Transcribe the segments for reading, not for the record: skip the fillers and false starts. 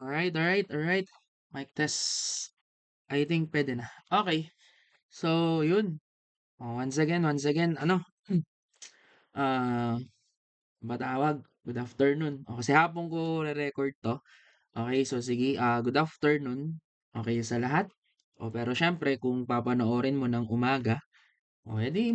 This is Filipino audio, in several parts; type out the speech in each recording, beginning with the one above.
Alright, alright, alright. Mic test. I think pwede na. Okay. So, yun. Once again, ano, ah, ba tawag? Good afternoon. O, kasi hapon ko re-record 'to. Okay, so sige, good afternoon, okay, sa lahat. Pero siyempre kung papanoorin mo ng umaga, edi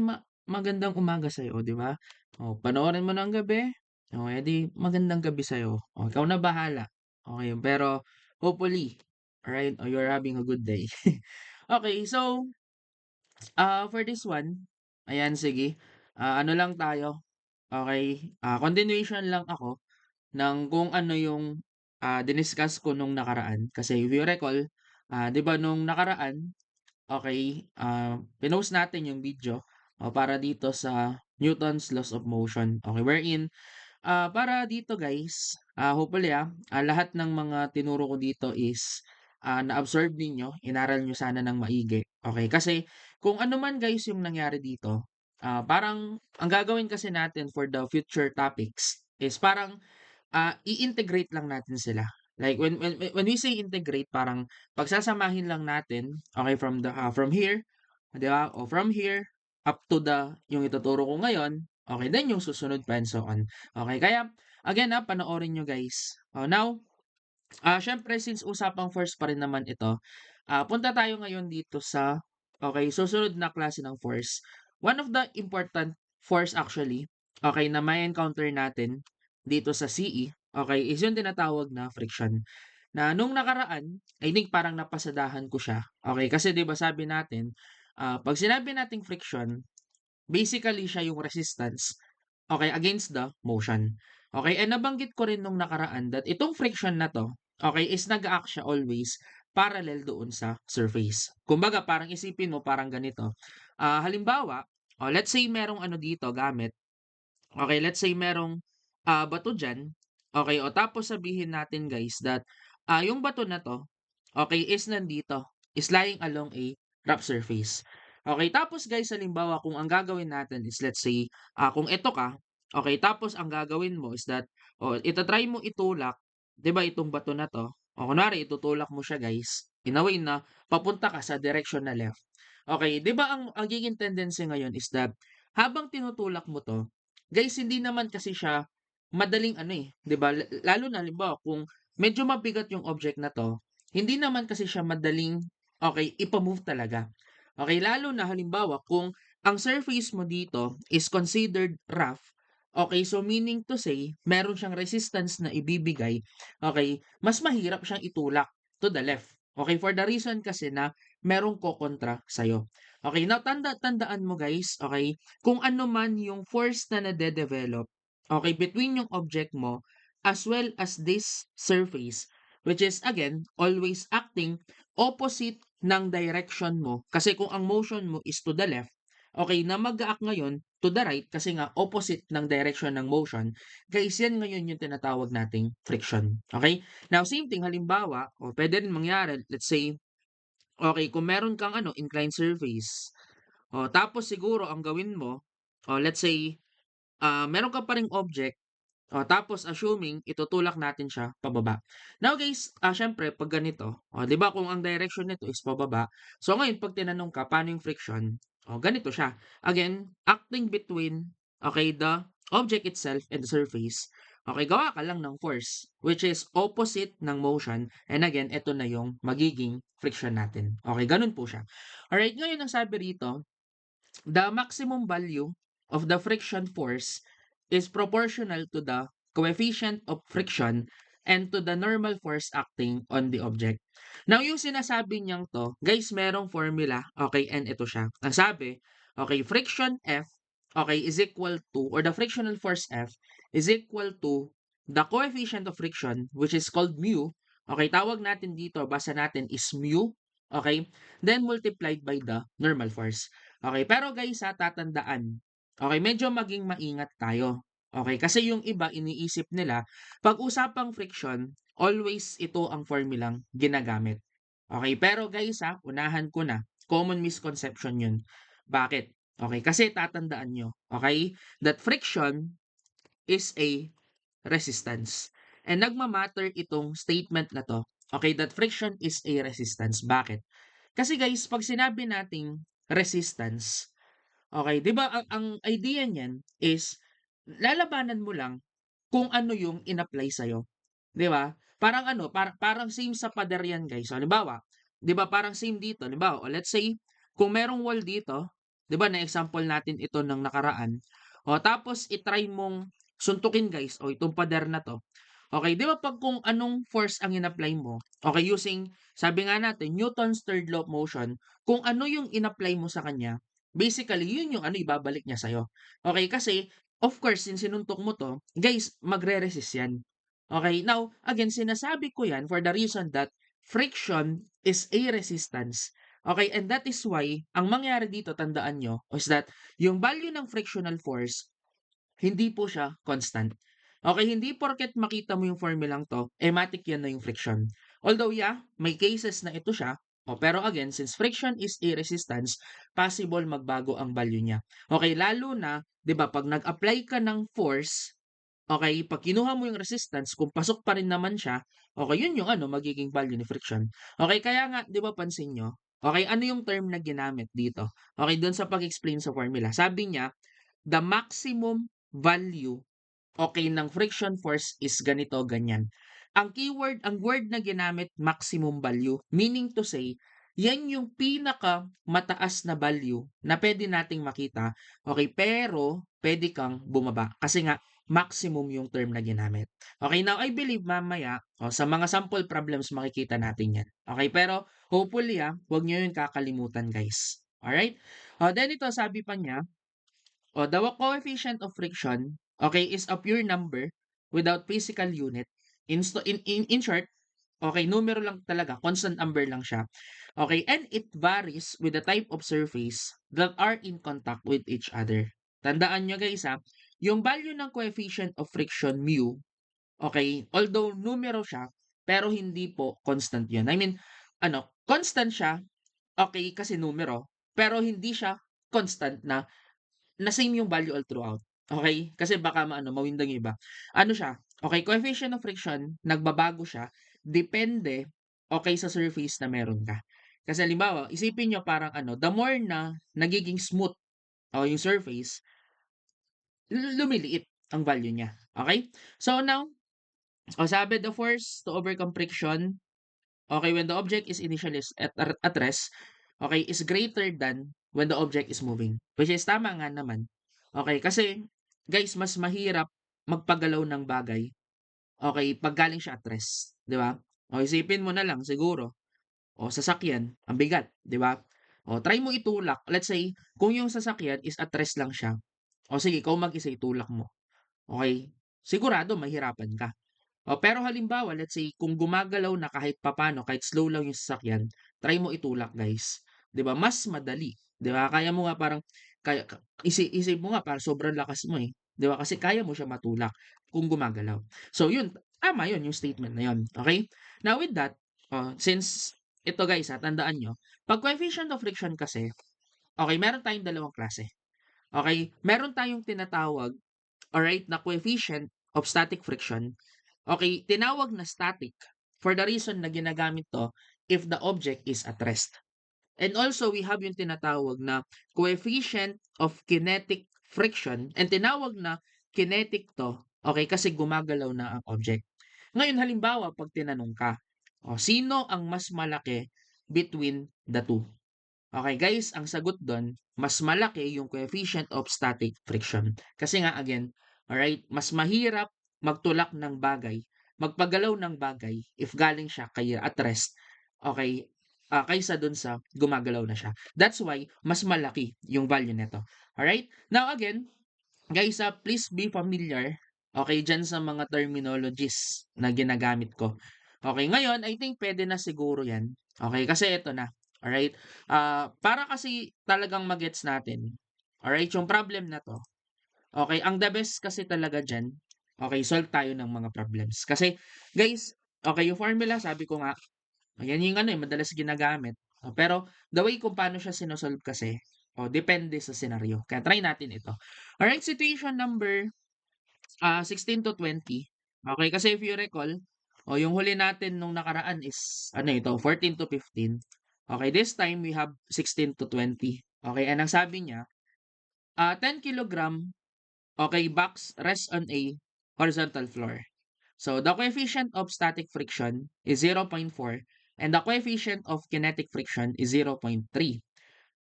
magandang umaga sa'yo, 'di ba? Panoorin mo ng gabi, edi magandang gabi sa'yo. Ikaw na bahala. Okay, pero hopefully, alright, you're having a good day. Okay, so, for this one, ayan sige, ano lang tayo, okay, continuation lang ako ng kung ano yung, diniscuss ko nung nakaraan. Kasi if you recall, 'di ba nung nakaraan, okay, pinost natin yung video, para dito sa Newton's Laws of Motion. Okay, wherein, para dito guys, hopefully, lahat ng mga tinuro ko dito is, na-absorb ninyo, inaral niyo sana ng maigi, okay. Kasi kung ano man guys yung nangyari dito, parang ang gagawin kasi natin for the future topics is parang, i-integrate lang natin sila. Like when we say integrate, parang pagsasamahin lang natin, okay, from here, 'di ba? O from here up to yung ituturo ko ngayon, okay, then yung susunod pa and so on. Okay, kaya again, panoorin niyo guys. Now, siyempre since usapang force pa rin naman ito, punta tayo ngayon dito sa, okay, susunod na klase ng force. One of the important force actually, okay, na may encounter natin dito sa CE, okay, is yung tinatawag na friction. Na nung nakaraan, I think parang napasadahan ko siya. Okay, kasi 'di ba sabi natin, pag sinabi nating friction, basically siya yung resistance, okay, against the motion. Okay, and nabanggit ko rin nung nakaraan that itong friction na 'to, okay, is nag-a-act siya always parallel doon sa surface. Kumbaga parang isipin mo parang ganito, halimbawa, let's say merong ano dito gamit, okay, let's say merong, bato diyan, okay, tapos sabihin natin guys that, yung bato na 'to, okay, is nandito, is lying along a rough surface. Okay, tapos guys halimbawa kung ang gagawin natin is let's say, kung eto ka, okay, tapos ang gagawin mo is that, ita-try mo itulak, 'di ba itong bato na 'to, kunwari itutulak mo siya guys, in a way na papunta ka sa direction na left. Okay, 'di ba ang magiging tendency ngayon is that habang tinutulak mo 'to, guys hindi naman kasi siya madaling ano, 'di ba? Lalo na halimbawa kung medyo mabigat yung object na 'to, hindi naman kasi siya madaling, okay, ipa-move talaga. Okay, lalo na halimbawa kung ang surface mo dito is considered rough, okay, so meaning to say meron siyang resistance na ibibigay, okay, mas mahirap siyang itulak to the left. Okay, for the reason kasi na merong kokontra sa'yo. Okay, now tandaan mo guys, okay, kung ano man yung force na nade-develop, okay, between yung object mo as well as this surface, which is again, always acting opposite ng direction mo. Kasi kung ang motion mo is to the left, okay, na mag-act ngayon to the right kasi nga opposite ng direction ng motion, guys, yan ngayon yung tinatawag nating friction. Okay? Now, same thing, halimbawa, o pwede rin mangyari, let's say, okay, kung meron kang ano, inclined surface, tapos siguro ang gawin mo, let's say, meron ka pa ring object, tapos assuming itutulak natin siya pababa. Now guys, siyempre 'pag ganito, 'di ba kung ang direction nito is pababa, so ngayon 'pag tinanong ka paano yung friction, ganito siya. Again, acting between, okay, the object itself and the surface. Okay, gawa ka lang ng force, which is opposite ng motion, and again, ito na yung magiging friction natin. Okay, ganun po siya. Alright, ngayon ang sabi rito, the maximum value of the friction force is proportional to the coefficient of friction and to the normal force acting on the object. Now, yung sinasabi niyang to, guys, merong formula, okay, and ito siya. Ang sabi, okay, friction F, okay, is equal to, or the frictional force F is equal to the coefficient of friction, which is called mu, okay, tawag natin dito, basa natin is mu, okay, then multiplied by the normal force. Okay, pero guys tatandaan, okay, medyo maging maingat tayo. Okay, kasi yung iba iniisip nila, pag usapang friction, always ito ang formulang ginagamit. Okay, pero guys unahan ko na, common misconception yun. Bakit? Okay, kasi tatandaan nyo, okay, that friction is a resistance. And nagma-matter itong statement na 'to, okay, that friction is a resistance. Bakit? Kasi guys, 'pag sinabi nating resistance, okay, 'di ba ang idea niyan is lalabanan mo lang kung ano yung in-apply sa'yo, 'di ba? Parang ano, parang same sa pader yan guys. So, halimbawa, 'di ba parang same dito, halimbawa, let's say kung merong wall dito, 'di ba na-example natin ito ng nakaraan, o tapos i-try mong suntukin guys, o itong pader na 'to. Okay, 'di ba 'pag kung anong force ang in-apply mo, okay, using sabi nga natin Newton's third law of motion, kung ano yung in-apply mo sa kanya, basically yun yung ano ibabalik niya sa'yo. Okay, kasi of course, since sinuntok mo 'to, guys, magre-resist 'yan. Okay, now again sinasabi ko 'yan for the reason that friction is a resistance. Okay, and that is why ang mangyari dito tandaan niyo is that yung value ng frictional force hindi po siya constant. Okay, hindi porket makita mo yung formulang 'to, matic 'yan na yung friction. Although yeah, may cases na ito siya, pero again, since friction is a resistance, possible magbago ang value niya. Okay, lalo na 'di ba 'pag nag-apply ka ng force, okay, 'pag kinuha mo yung resistance kung pasok pa rin naman siya, okay, yun yung ano magiging value ni friction. Okay, kaya nga 'di ba pansin niyo, okay, ano yung term na ginamit dito? Okay, dun sa pag-explain sa formula. Sabi niya, the maximum value, okay, ng friction force is ganito, ganyan. Ang word na ginamit, maximum value, meaning to say, yan yung pinaka mataas na value na pwede nating makita, okay, pero pwede kang bumaba kasi nga maximum yung term na ginamit. Okay, now I believe mamaya sa mga sample problems makikita natin yan. Okay, pero hopefully huwag nyo yung kakalimutan guys. Alright? Then ito sabi pa niya, the coefficient of friction, okay, is a pure number without physical unit. In short, okay, numero lang talaga, constant number lang siya. Okay, and it varies with the type of surface that are in contact with each other. Tandaan nyo guys yung value ng coefficient of friction mu, okay, although numero siya, pero hindi po constant yun. I mean, constant siya, okay, kasi numero, pero hindi siya constant na same yung value all throughout. Okay? Kasi baka mawindang yung iba. Ano siya? Okay, coefficient of friction, nagbabago siya, depende, okay, sa surface na meron ka. Kasi halimbawa, isipin nyo parang the more na nagiging smooth yung surface, lumiliit ang value niya. Okay? So now, sabi the force to overcome friction, okay, when the object is initially at rest, okay, is greater than when the object is moving. Which is tama nga naman. Okay, kasi guys, mas mahirap magpagalaw ng bagay, okay, pag galing siya at rest, 'di ba? O isipin mo na lang siguro, o sasakyan, ang bigat, 'di ba? O try mo itulak. Let's say, kung yung sasakyan is at rest lang siya. O sige, ikaw mag-isa itulak mo. Okay? Sigurado mahirapan ka. Pero halimbawa, let's say, kung gumagalaw na kahit papano, kahit slow lang yung sasakyan, try mo itulak, guys. 'Di ba? Mas madali. 'Di ba? Kaya mo nga parang, isip mo nga parang sobrang lakas mo eh. 'Di ba? Kasi kaya mo siya matulak kung gumagalaw. So, yun. Tama yun, yung statement na yun. Okay? Now, with that, since ito guys, tandaan nyo, pag coefficient of friction kasi, okay, meron tayong dalawang klase. Okay? Meron tayong tinatawag, alright, na coefficient of static friction. Okay, tinawag na static for the reason na ginagamit 'to if the object is at rest. And also, we have yung tinatawag na coefficient of kinetic friction, and tinawag na kinetic 'to, okay, kasi gumagalaw na ang object. Ngayon halimbawa 'pag tinanong ka, sino ang mas malaki between the two? Okay guys, ang sagot do'n, mas malaki yung coefficient of static friction. Kasi nga again, alright, mas mahirap magtulak ng bagay, magpagalaw ng bagay if galing siya kay at rest, okay, kaysa do'n sa gumagalaw na siya. That's why mas malaki yung value nito. Alright? Now again, guys, please be familiar, okay, diyan sa mga terminologies na ginagamit ko. Okay, ngayon I think puwede na siguro 'yan. Okay, kasi ito na, alright? Para kasi talagang magets natin, alright, yung problem na 'to, okay, ang the best kasi talaga diyan, okay, solve tayo ng mga problems. Kasi guys, okay, yung formula sabi ko nga, ayan yung madalas ginagamit. Pero the way kung paano siya sino-solve kasi, depende sa senaryo. Kaya try natin ito. Alright, situation number 16 to 20. Okay, kasi if you recall, yung huli natin nung nakaraan is ano ito, 14 to 15. Okay, this time we have 16 to 20. Okay, and ang sabi niya, 10 kilogram, okay, box rests on a horizontal floor. So the coefficient of static friction is 0.4 and the coefficient of kinetic friction is 0.3.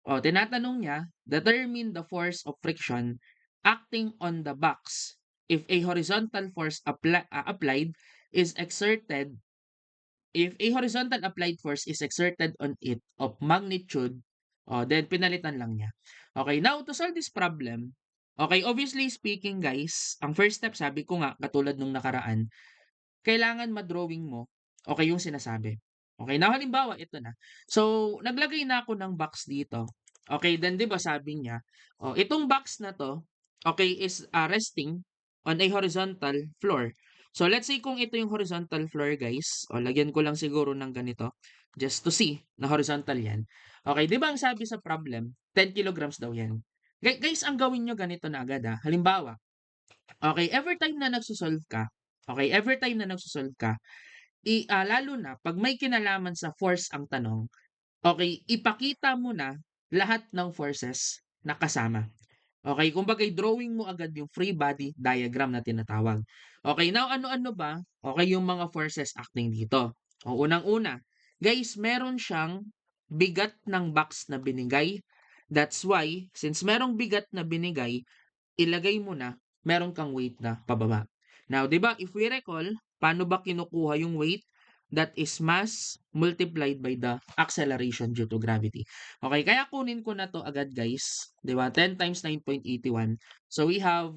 O, tinatanong niya, determine the force of friction acting on the box if a horizontal force applied is exerted if a horizontal applied force is exerted on it of magnitude, then pinalitan lang niya. Okay, now to solve this problem, okay, obviously speaking guys, ang first step sabi ko nga, katulad nung nakaraan, kailangan ma-drawing mo, okay, yung sinasabi. Okay, now halimbawa, ito na. So, naglagay na ako ng box dito. Okay, then 'di ba sabi niya, itong box na 'to, okay, is resting on a horizontal floor. So, let's say kung ito yung horizontal floor, guys. Lagyan ko lang siguro ng ganito just to see na horizontal 'yan. Okay, 'di ba ang sabi sa problem, 10 kilograms daw 'yan. Guys, ang gawin niyo ganito na agad, halimbawa, okay, every time na nagso-solve ka, lalo na 'pag may kinalaman sa force ang tanong, okay, ipakita mo na lahat ng forces na kasama. Okay, kumbaga drawing mo agad yung free body diagram na tinatawag. Okay, now ano-ano ba, okay, yung mga forces acting dito? Unang-una, guys, meron siyang bigat ng box na binigay. That's why, since merong bigat na binigay, ilagay mo na meron kang weight na pababa. Now, 'di ba, if we recall, paano ba kinukuha yung weight? That is mass multiplied by the acceleration due to gravity. Okay, kaya kunin ko na to agad guys. 'Di ba? 10 times 9.81. So we have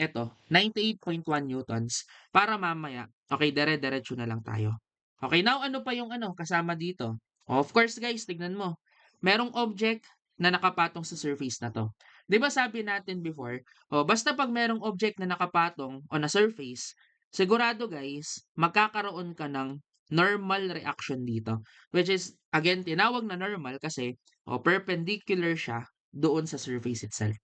eto, 98.1 newtons para mamaya, okay, dire-diretso na lang tayo. Okay, now ano pa yung kasama dito? Of course guys, tignan mo. Merong object na nakapatong sa surface na to. 'Di ba sabi natin before, basta pag merong object na nakapatong on a surface, sigurado guys, magkakaroon ka ng normal reaction dito. Which is, again, tinawag na normal kasi perpendicular siya doon sa surface itself.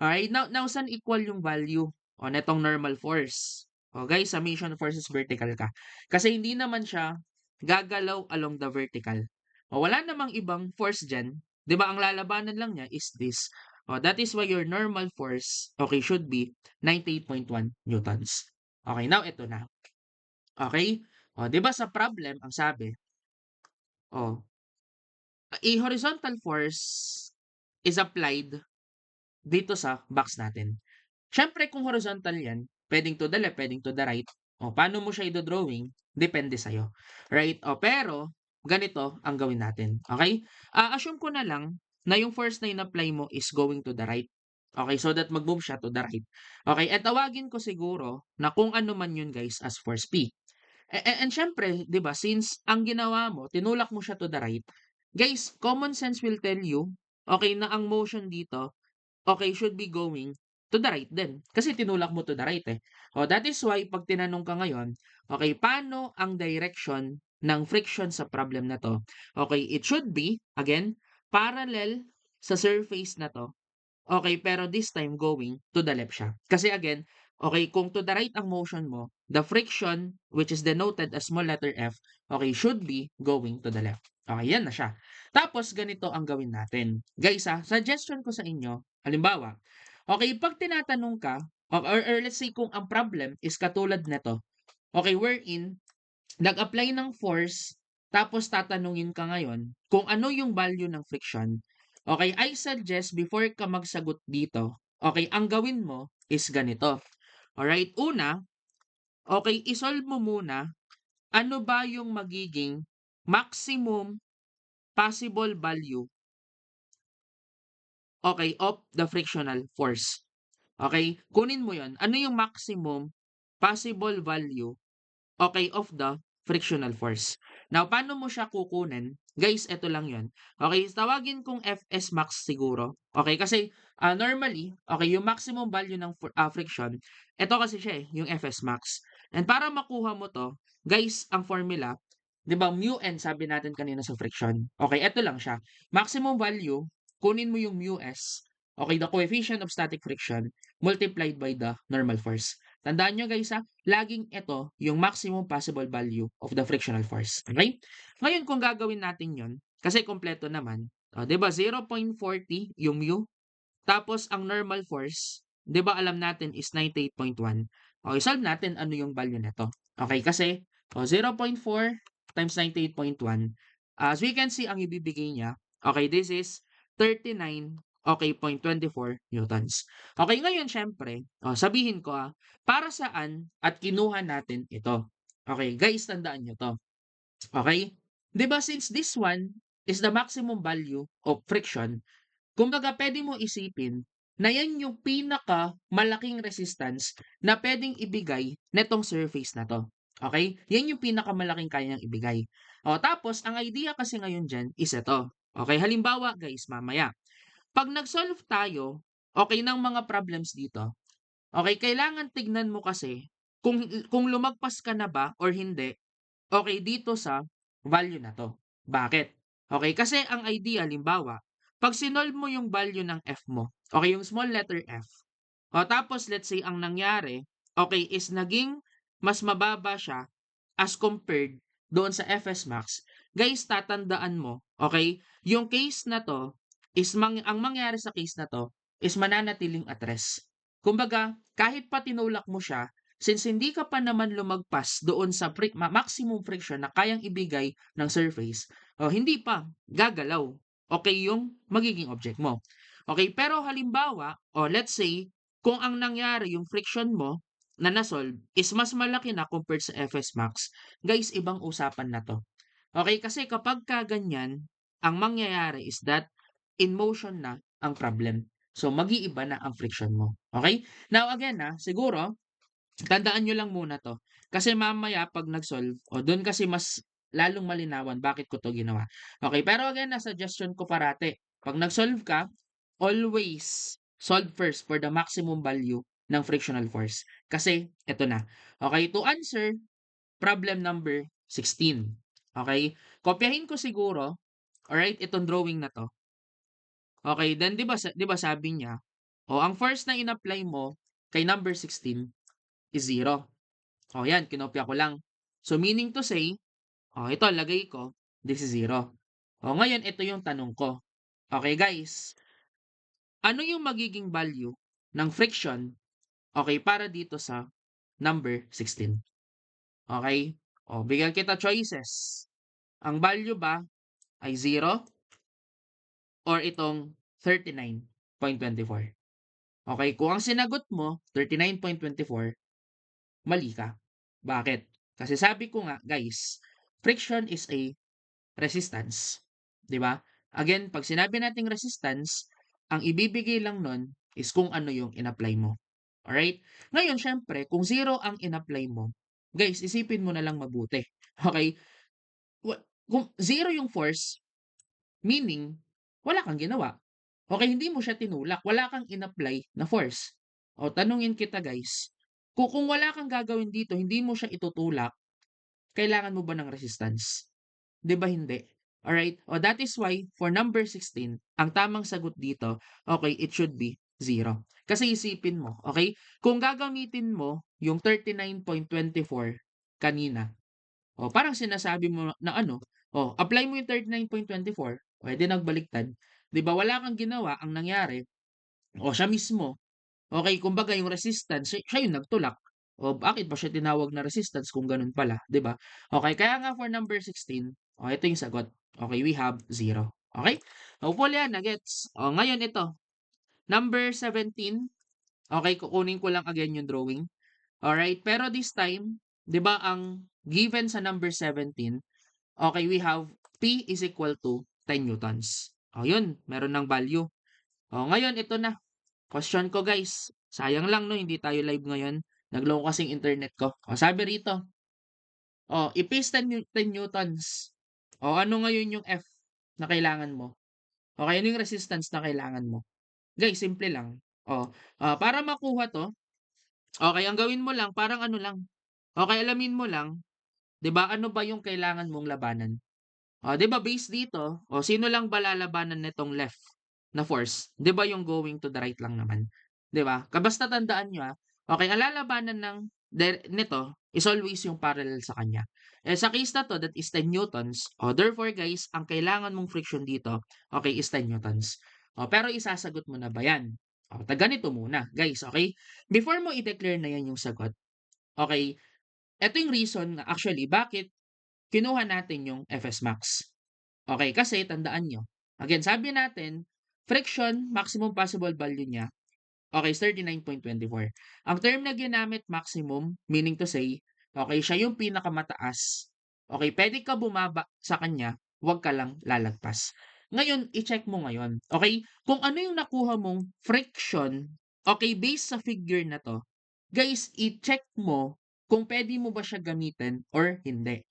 Alright, now saan equal yung value o netong normal force? Guys, summation force is vertical ka. Kasi hindi naman siya gagalaw along the vertical. Wala namang ibang force dyan. 'Di ba ang lalabanan lang niya is this. That is why your normal force, okay, should be 98.1 newtons. Okay, now ito na. Okay? 'Di ba sa problem, ang sabi, oh, a horizontal force is applied dito sa box natin. Siyempre kung horizontal 'yan, puwedeng to the left, puwedeng to the right. Paano mo siya ido-drawing, depende sa'yo, right? Pero ganito ang gawin natin, okey? Assume ko na lang na yung force na in-apply mo is going to the right. Okay, so that mag-move siya to the right. Okay, at tawagin ko siguro na kung ano man yun guys as force P. And siyempre, 'di ba, since ang ginawa mo, tinulak mo siya to the right, guys, common sense will tell you, okay, na ang motion dito, okay, should be going to the right din. Kasi tinulak mo to the right eh. That is why, pag tinanong ka ngayon, okay, paano ang direction ng friction sa problem na to? Okay, it should be, again, parallel sa surface na to. Okay, pero this time going to the left siya. Kasi again, okay, kung to the right ang motion mo, the friction, which is denoted as small letter F, okay, should be going to the left. Okay, yan na siya. Tapos, ganito ang gawin natin. Guys, suggestion ko sa inyo, halimbawa, okay, pag tinatanong ka, or let's say kung ang problem is katulad nito, okay, wherein, nag-apply ng force, tapos tatanungin ka ngayon kung ano yung value ng friction. Okay, I suggest before ka magsagot dito, okay, ang gawin mo is ganito. Alright, una, okay, isolve mo muna ano ba yung magiging maximum possible value, okay, of the frictional force. Okay, kunin mo yon. Ano yung maximum possible value, okay, of the frictional force. Now, paano mo siya kukunin? Guys, eto lang yon. Okay, tawagin kong Fs max siguro. Okay, kasi normally, okay, yung maximum value ng friction, eto kasi siya yung Fs max. And para makuha mo to, guys, ang formula, di ba, mu n sabi natin kanina sa friction. Okay, eto lang siya. Maximum value, kunin mo yung mu s, okay, the coefficient of static friction, multiplied by the normal force. Tandaan nyo guys ha, laging ito yung maximum possible value of the frictional force. Okay? Ngayon kung gagawin natin yon, kasi kompleto naman, 'di ba 0.40 yung mu, tapos ang normal force, 'di ba alam natin is 98.1. Okay, solve natin ano yung value nito. Okay, kasi 0.4 times 98.1. As we can see, ang ibibigay niya, okay, this is 39, okay, 0.24 newtons. Okay, ngayon syempre, sabihin ko para saan at kinuha natin ito. Okay, guys, tandaan nyo to. Okay? 'Di ba since this one is the maximum value of friction, kumbaga puwede mo isipin na 'yan yung pinakamalaking resistance na puwedeng ibigay nitong surface na 'to, okey? 'Yan yung pinakamalaking kaya niyang ibigay. O tapos ang idea kasi ngayon diyan is ito, okey? Halimbawa guys mamaya, 'pag nag-solve tayo, okey, ng mga problems dito, okey, kailangan tignan mo kasi kung lumagpas ka na ba or hindi, okey, dito sa value na 'to. Bakit? Okey, kasi ang idea halimbawa, 'pag sinolve mo yung value ng f mo, okey, yung small letter f, tapos let's say ang nangyari, okey, is naging mas mababa siya as compared doon sa Fs max, guys tatandaan mo, okey, yung case na 'to is ang mangyayari sa case na 'to is mananatiling at rest. Kumbaga, kahit pa tinulak mo siya, since hindi ka pa naman lumagpas doon sa maximum friction na kayang ibigay ng surface, hindi pa gagalaw, okey, yung magiging object mo. Okey, pero halimbawa, let's say kung ang nangyari yung friction mo na na-solve is mas malaki na compared sa Fs max, guys ibang usapan na 'to. Okey, kasi kapagka ganyan, ang mangyayari is that in motion na ang problem. So mag-iiba na ang friction mo, okey? Now again, siguro tandaan niyo lang muna 'to, kasi mamaya 'pag nag-solve, dun kasi mas lalong malinawan bakit ko 'to ginawa. Okey, pero again, suggestion ko parati, 'pag nag-solve ka, always solve first for the maximum value ng frictional force. Kasi eto na, okey, to answer problem number 16, okey, kopyahin ko siguro, alright, itong drawing na 'to. Okey, then 'di ba sabi niya, ang force na in-apply mo kay number 16 is 0. Yan kinopya ko lang. So meaning to say, ito lagay ko, this is 0. Ngayon ito yung tanong ko. Okay guys, ano yung magiging value ng friction, okay, para dito sa number 16? Okay? Bigyan kita choices. Ang value ba ay 0 or itong 39.24? Okay, kung ang sinagot mo 39.24, mali ka. Bakit? Kasi sabi ko nga, guys, friction is a resistance. 'Di ba? Again, 'pag sinabi nating resistance, ang ibibigay lang nun is kung ano yung in-apply mo. Alright? Ngayon, syempre, kung 0 ang in-apply mo, guys, isipin mo na lang mabuti. Okay? Kung 0 yung force, meaning, wala kang ginawa. Okay, hindi mo siya tinulak, wala kang in-apply na force. Tanungin kita guys, kung wala kang gagawin dito, hindi mo siya itutulak, kailangan mo ba ng resistance? 'Di ba hindi? Alright? That is why for number 16, ang tamang sagot dito, okay, it should be 0. Kasi isipin mo, okay, kung gagamitin mo yung 39.24 kanina, parang sinasabi mo na ano, apply mo yung 39.24, di nagbaliktad. 'Di ba wala kang ginawa, ang nangyari, siya mismo, okay, kumbaga yung resistance, siya yung nagtulak. Bakit ba siya tinawag na resistance kung ganun pala, 'di ba? Okay, kaya nga for number 16, ito yung sagot. Okay, we have 0. Okay? Hopefully yan na-gets. Ngayon ito, number 17, okay, kukunin ko lang again yung drawing. Alright, pero this time, 'di ba ang given sa number 17, okay, we have P is equal to 10 newtons. Yun, meron ng value. Ngayon ito na. Question ko guys, sayang lang no, hindi tayo live ngayon. Nag-low kasing internet ko. Sabi rito, i-paste 10 newtons. Ano ngayon yung F na kailangan mo? Okay, ano yung resistance na kailangan mo? Guys, simple lang. Para makuha to, okay, ang gawin mo lang, parang ano lang. Okay, alamin mo lang, 'di ba, ano ba yung kailangan mong labanan? 'Di ba base dito, sino lang ba lalabanan nitong left na force? 'Di ba yung going to the right lang naman, 'di ba? Basta tandaan niyo, Okay, ang lalabanan nito is always yung parallel sa kanya. Eh, sa case na 'to, that is 10 newtons. Therefore guys, ang kailangan mong friction dito, okay, is 10 newtons. Pero isasagot mo na ba 'yan? Ganito muna guys, okay? Before mo i-declare na 'yan yung sagot, okay, eto yung reason na actually bakit kinuha natin yung Fs max. Okay, kasi tandaan niyo, again sabi natin, friction maximum possible value niya, okay, is 39.24. Ang term na ginamit maximum, meaning to say, okay, siya yung pinakamataas. Okay, pwede ka bumaba sa kanya, huwag ka lang lalagpas. Ngayon, i-check mo ngayon. Okay, kung ano yung nakuha mong friction, okay, based sa figure na to, guys, i-check mo kung pwede mo ba siya gamitin or hindi.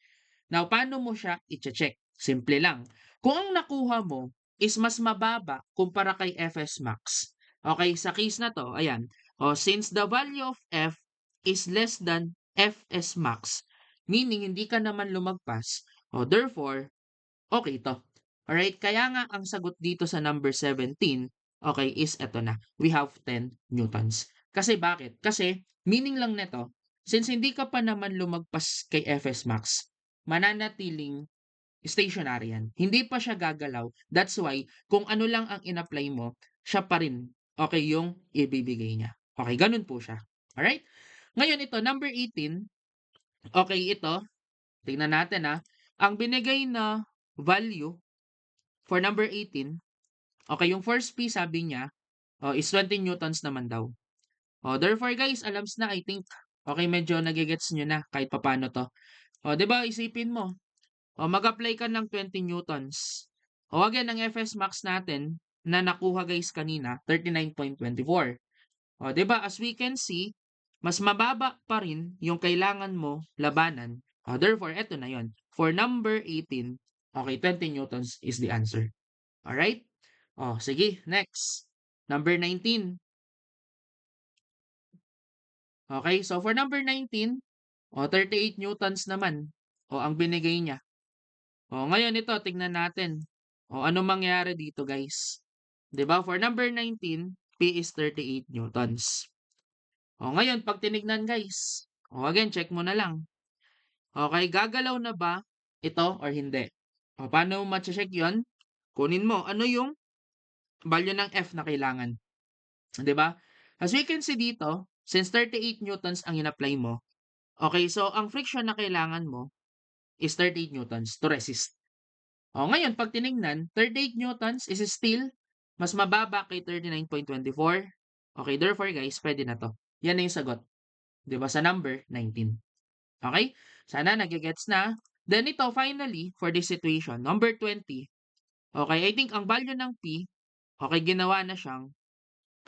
Now, paano mo siya i-check? Simple lang. Kung ang nakuha mo is mas mababa kumpara kay Fs max, okay, sa case na 'to, ayan, since the value of F is less than Fs max, meaning hindi ka naman lumagpas, therefore, okay 'to. Alright, kaya nga ang sagot dito sa number 17, okay, is eto na. We have 10 newtons. Kasi bakit? Kasi meaning lang nito, since hindi ka pa naman lumagpas kay Fs max, mananatiling stationary yan. Hindi pa siya gagalaw. That's why, kung ano lang ang in-apply mo, siya pa rin, okay, yung ibibigay niya. Okay, ganun po siya. Alright? Ngayon ito, number 18, okay, ito, tingnan natin ang binigay na value for number 18, okay, yung first P sabi niya, is 20 newtons naman daw. Therefore guys, alams na, I think, okay, medyo nagigets nyo na kahit papano to. 'Di ba isipin mo, mag-apply ka ng 20 newtons. Again, ang Fs max natin na nakuha guys kanina, 39.24. 'Di ba as we can see, mas mababa pa rin yung kailangan mo labanan. Therefore, eto na yon. For number 18, okay, 20 newtons is the answer. Alright? Sige, next. Number 19. Okay, so for number 19, 38 newtons naman. Ang binigay niya. Ngayon ito, tignan natin. Ano mangyari dito, guys? 'Di ba? For number 19, P is 38 newtons. Ngayon, pag tinignan, guys. Again, check mo na lang. Okay, gagalaw na ba ito or hindi? Paano mo ma-check 'yon? Kunin mo, ano yung value ng F na kailangan? 'Di ba? As we can see dito, since 38 newtons ang in-apply mo, okay, so ang friction na kailangan mo is 38 newtons to resist. Ngayon 'pag tinignan, 38 newtons is still mas mababa kay 39.24. Okay, therefore guys, pwede na 'to. Yan na yung sagot, 'di ba, sa number 19. Okay? Sana nage-gets na. Then ito finally, for this situation, number 20. Okay, I think ang value ng P, okay, ginawa na siyang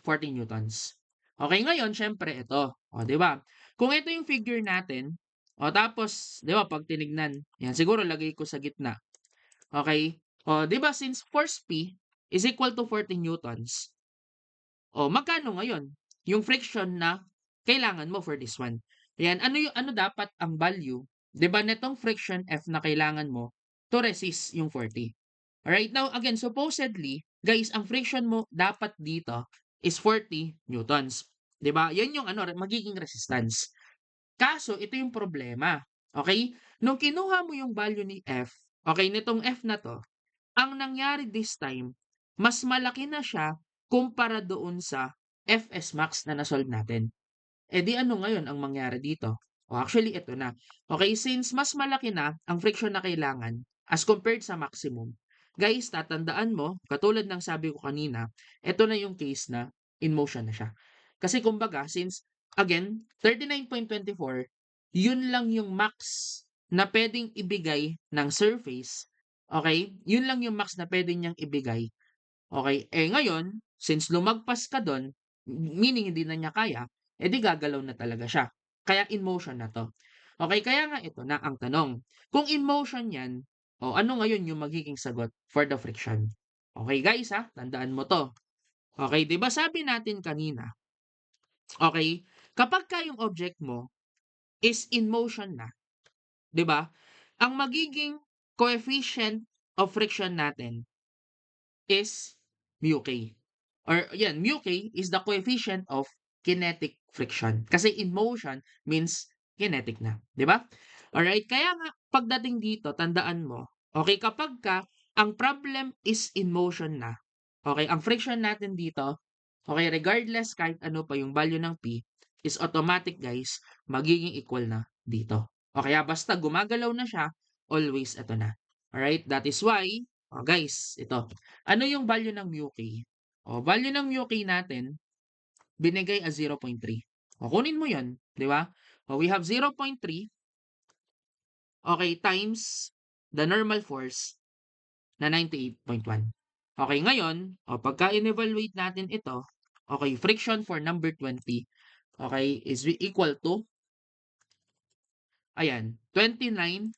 40 newtons. Okay, ngayon siyempre ito, 'di ba? Kung ito yung figure natin, tapos 'di ba 'pag tinignan, yan siguro lagay ko sa gitna. Okay? 'Di ba since force P is equal to 40 newtons, magkano ngayon yung friction na kailangan mo for this one? Ayan, ano dapat ang value, 'di ba, netong friction F na kailangan mo to resist yung 40. Alright, now again, supposedly, guys, ang friction mo dapat dito is 40 newtons. 'Di ba? Yan yung magiging resistance. Kaso ito yung problema. Okay? Nung kinuha mo yung value ni F, okay, nitong F na 'to, ang nangyari this time, mas malaki na siya kumpara doon sa Fs max na na-solve natin. Di ano ngayon ang mangyari dito? Actually ito na. Okay, since mas malaki na ang friction na kailangan as compared sa maximum, guys, tatandaan mo, katulad ng sabi ko kanina, ito na yung case na in motion na siya. Kasi kumbaga, since, again, 39.24, yun lang yung max na pwedeng ibigay ng surface. Okay? Yun lang yung max na pwede niyang ibigay. Okay? Ngayon, since lumagpas ka doon, meaning hindi na niya kaya, di gagalaw na talaga siya. Kaya in motion na 'to. Okay, kaya nga ito na ang tanong. Kung in motion 'yan, ano ngayon yung magiging sagot for the friction? Okay guys tandaan mo 'to. Okay, 'di ba sabi natin kanina, okay, kapagka yung object mo is in motion na, 'di ba? Ang magiging coefficient of friction natin is mu k. Or yan, mu k is the coefficient of kinetic friction. Kasi in motion means kinetic na, 'di ba? Alright, kaya nga pagdating dito tandaan mo, okay, kapagka ang problem is in motion na, okay, ang friction natin dito, okay, regardless kahit ano pa yung value ng P, is automatic guys, magiging equal na dito. O kaya basta gumagalaw na siya, always ito na. Alright, that is why, guys, ito. Ano yung value ng mu k? Value ng mu k natin, binigay as 0.3. Kunin mo yun, di ba? We have 0.3, okay, times the normal force na 98.1. Okay, ngayon, pagka in-evaluate natin ito, okay, friction for number 20, okay, is equal to, ayan, 29.43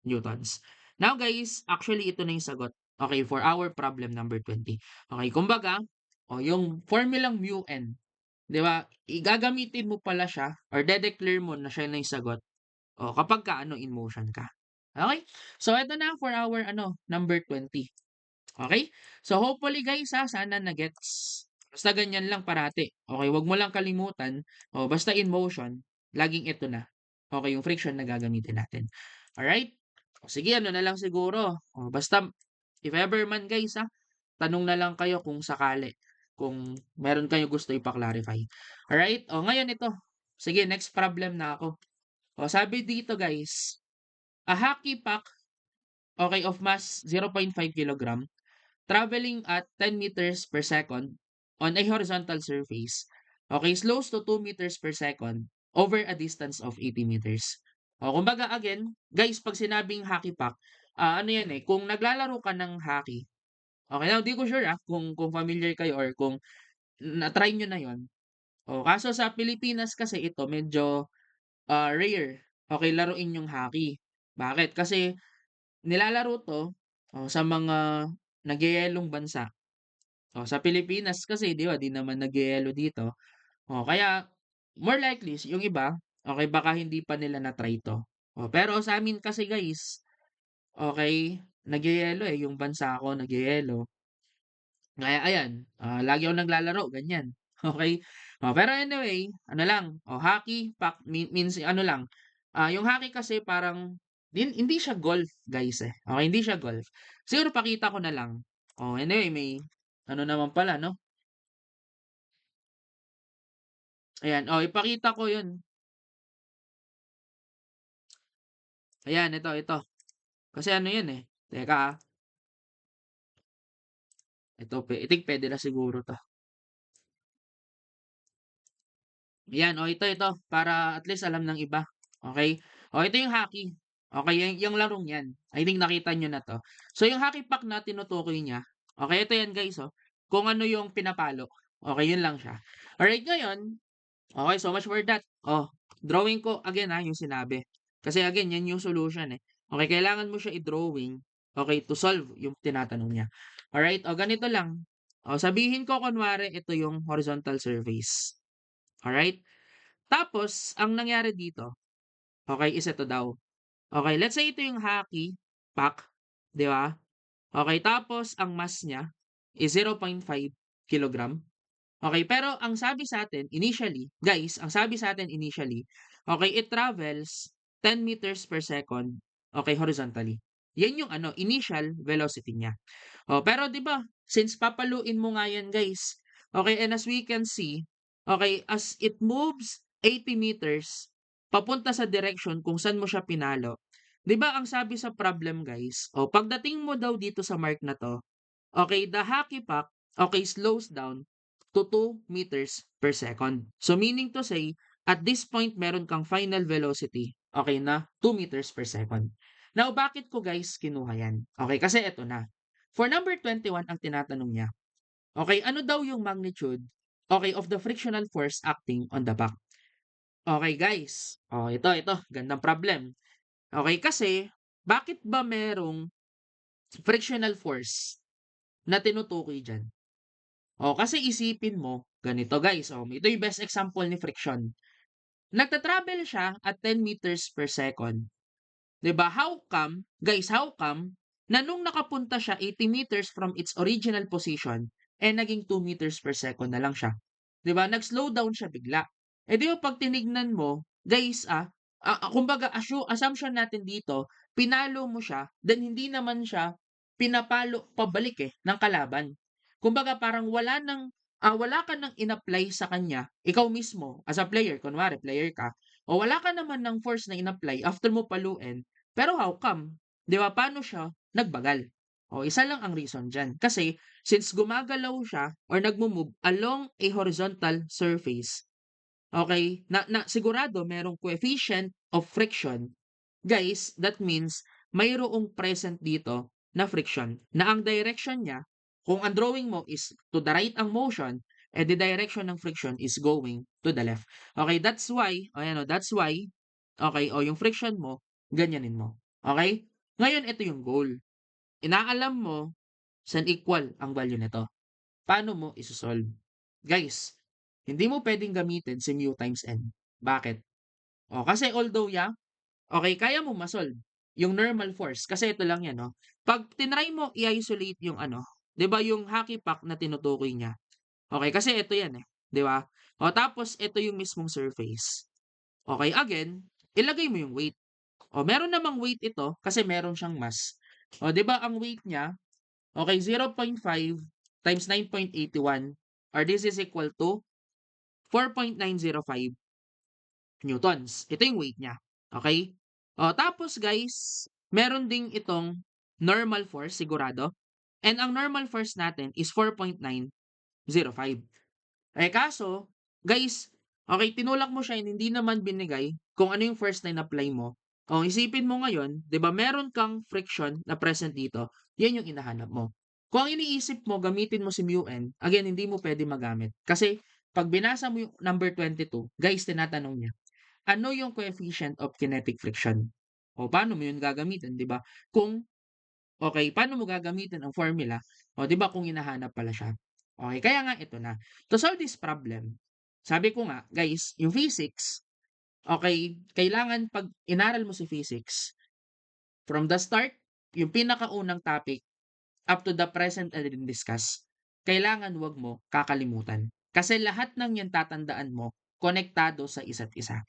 newtons. Now guys, actually ito na yung sagot. Okay, for our problem number 20. Okay, kumbaga, yung formulang mu n, 'di ba? Igagamitin mo pala siya or de-declare mo na siya na yung sagot. Kapag ka ano in motion ka. Okay? So ito na for our number 20. Okay? So hopefully guys sana na-gets. Basta ganyan lang parati. Okay, wag mo lang kalimutan. Basta in motion, laging ito na. Okay, yung friction na gagamitin natin. Alright? Sige, ano na lang siguro. Basta, if ever man guys tanong na lang kayo kung sakali. Kung meron kayo gusto ipa-clarify. Alright? Ngayon ito. Sige, next problem na ako. Sabi dito guys, a hockey puck, okay, of mass 0.5 kilogram, traveling at 10 meters per second on a horizontal surface, okay, slows to 2 meters per second over a distance of 80 meters. Kumbaga again, guys, pag sinabing hockey puck, ano yan kung naglalaro ka ng hockey, okay, now di ko sure kung familiar kayo or kung na-try nyo na yon. Kaso sa Pilipinas kasi ito medyo rare, okay, laruin yung hockey. Bakit? Kasi nilalaro 'to, sa mga nagyayelong bansa. Sa Pilipinas kasi 'di ba, 'di naman nagyayelo dito. Kaya more likely yung iba, okay, baka hindi pa nila na-try 'to. Pero sa'min kasi guys, okay, nagyayelo, yung bansa ko nagyayelo. Kaya ayan, lagi akong naglalaro ganyan, okey. Pero anyway, ano lang, hockey puck means ano lang, yung hockey kasi parang hindi siya golf guys, okey, hindi siya golf. Siguro pakita ko na lang. Anyway may ano naman pala 'no, ayan, ipakita ko 'yun. Ayan ito. Kasi ano 'yun, teka, ito I think puwede na siguro 'to. Yan, ito para at least alam ng iba, okey? Ito yung hockey, okey, yung larong yan, I think nakita niyo na 'to. So yung hockey puck na tinutukoy niya, okey, ito yan guys, kung ano yung pinapalo, okey, yun lang siya. Alright ngayon, okey, so much for that. Drawing ko again, yung sinabi. Kasi again, yan yung solution, Okey, kailangan mo siya i-drawing, okey, to solve yung tinatanong niya. Alright, ganito lang, sabihin ko kunwari ito yung horizontal surface, alright? Tapos ang nangyari dito, okey, is ito daw. Okey, let's say ito yung hockey puck, 'di ba? Okey, tapos ang mass niya is 0.5 kilogram. Okey, pero ang sabi sa'tin initially, guys, ang sabi sa'tin initially, okey, it travels 10 meters per second, okey, horizontally. Yan yung initial velocity niya. Pero 'di ba, since papaluin mo nga yan guys, okay, and as we can see, okay, as it moves 80 meters papunta sa direction kung saan mo siya pinalo, 'di ba ang sabi sa problem guys, pagdating mo daw dito sa mark na 'to, okay, the hockey puck, okay, slows down to 2 meters per second. So meaning to say, at this point meron kang final velocity, okay, na 2 meters per second. Now, bakit ko guys kinuha yan? Okay, kasi eto na. For number 21 ang tinatanong niya, okay, ano daw yung magnitude, okay, of the frictional force acting on the back? Okay guys, ito, gandang problem. Okay, kasi bakit ba merong frictional force na tinutukoy diyan? Kasi isipin mo, ganito guys, ito yung best example ni friction. Nagta-travel siya at 10 meters per second. 'Di ba? How come na nung nakapunta siya 80 meters from its original position, naging 2 meters per second na lang siya? 'di ba? Nag-slow down siya bigla. Eh, 'di ba 'pag tinignan mo, guys, kumbaga assumption natin dito, pinalo mo siya, then hindi naman siya pinapalo pabalik, ng kalaban. Kumbaga parang wala ka ng in-apply sa kanya, ikaw mismo as a player, kunwari player ka, o wala ka naman ng force na in-apply after mo paluin, pero how come? 'Di ba, paano siya nagbagal? O isa lang ang reason diyan, kasi since gumagalaw siya or nagmo-move along a horizontal surface, okay, na sigurado merong coefficient of friction, guys, that means mayroong present dito na friction, na ang direction niya, kung ang drawing mo is to the right ang motion, the direction ng friction is going to the left. Okay, that's why, ayan o, that's why, okay, o yung friction mo, ganyanin mo. Okay? Ngayon, ito yung goal. Inaalam mo saan equal ang value nito. Paano mo isosolve? Guys, hindi mo pwedeng gamitin si mu times n. Bakit? O, kasi although okay, kaya mo ma-solve yung normal force kasi ito lang yan, no? Pag tinry mo i-isolate yung 'di ba yung hockey puck na tinutukoy niya. Okay, kasi ito yan 'di ba? O tapos ito yung mismong surface. Okay, again, ilagay mo yung weight. O meron namang weight ito kasi meron siyang mass. O 'di ba ang weight niya, okay, 0.5 times 9.81, or this is equal to 4.905 newtons. Ito yung weight niya. Okay? O, tapos guys, meron ding itong normal force, sigurado. And ang normal force natin is 4.905. Eh kaso, guys, okay, tinulak mo siya and hindi naman binigay kung ano yung first na in-apply mo. O, isipin mo ngayon, 'di ba, meron kang friction na present dito, yan yung inahanap mo. Kung ang iniisip mo, gamitin mo si mu n, again, hindi mo pwede magamit. Kasi, pag binasa mo yung number 22, guys, tinatanong niya, ano yung coefficient of kinetic friction? O, paano mo yun gagamitin, 'di ba? Kung okay, paano mo gagamitin ang formula? O, 'di ba kung hinahanap pala siya? Okay, kaya nga ito na. To solve this problem, sabi ko nga, guys, yung physics, okay, kailangan 'pag inaral mo si physics, from the start, yung pinakaunang topic, up to the present and discuss, kailangan 'wag mo kakalimutan. Kasi lahat ng 'yan tatandaan mo, konektado sa isa't isa.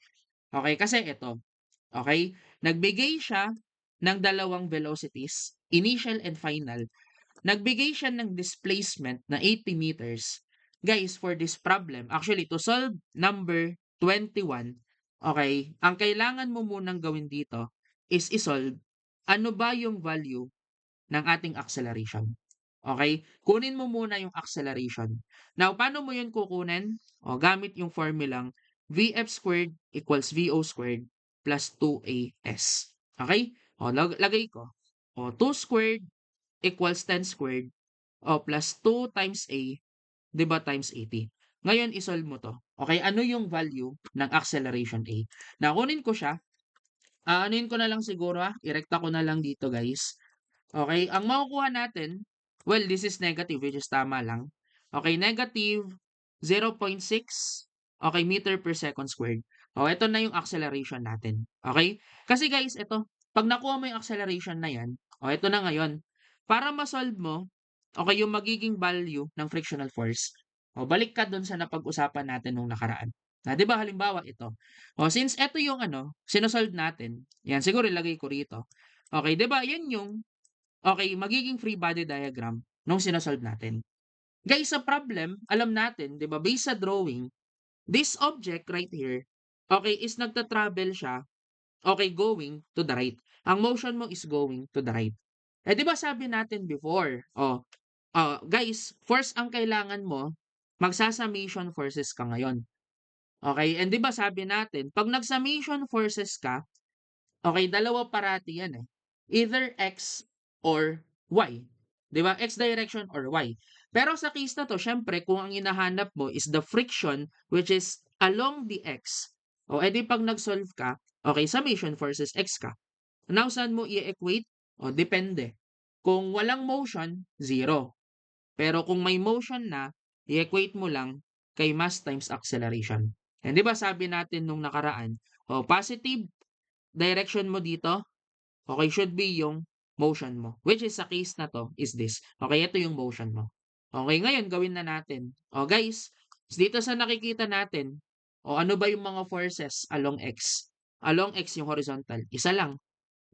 Okay, kasi ito, okay, nagbigay siya ng dalawang velocities, initial and final. Nagbigay siya ng displacement na 80 meters. Guys, for this problem, actually, to solve number 21, okay, ang kailangan mo munang gawin dito is isolve ano ba yung value ng ating acceleration. Okay? Kunin mo muna yung acceleration. Now, paano mo yun kukunin? O, gamit yung formulang Vf squared equals Vo squared plus 2as. Okay? O, lagay ko. O, 2 squared equals 10 squared, o plus 2 times A, 'di ba, times 80. Ngayon, isolve mo 'to. Okay, ano yung value ng acceleration A? Nakunin ko siya, aanuhin ko na lang siguro, irekta ko na lang dito, guys. Okay, ang makukuha natin, well, this is negative, which is tama lang. Okay, negative 0.6, okay, meter per second squared. O, ito na yung acceleration natin. Okay? Kasi guys, ito, pag nakuha mo yung acceleration na yan, o, ito na ngayon, para ma-solve mo, okay, yung magiging value ng frictional force, o, balik ka dun sa napag-usapan natin nung nakaraan. Na, di ba, halimbawa ito. O, since ito yung sinosolve natin, yan, siguro ilagay ko rito. Okay, di ba, yan yung okay, magiging free body diagram nung sinosolve natin. Guys, sa problem, alam natin, 'di ba, based sa drawing, this object right here, okay, is nagta-travel siya, okay, going to the right. Ang motion mo is going to the right. Eh, 'di ba sabi natin before, guys, force ang kailangan mo, magsa-summation forces ka ngayon. Okay, and 'di ba sabi natin, pag nag-summation forces ka, okay, dalawa parati yan, either X or Y. 'Di ba? X direction or Y. Pero sa case na 'to, siyempre kung ang hinahanap mo is the friction which is along the X, o edi 'pag nag-solve ka, okay, summation forces X ka. Now, saan mo i-equate? O, depende. Kung walang motion, zero. Pero kung may motion na, i-equate mo lang kay mass times acceleration. And 'di ba sabi natin nung nakaraan, positive direction mo dito, okay, should be yung motion mo. Which is sa case na 'to is this. Okay, ito yung motion mo. Okay, ngayon gawin na natin. O guys, Dito sa nakikita natin, o ano ba yung mga forces along X? Along X yung horizontal, isa lang,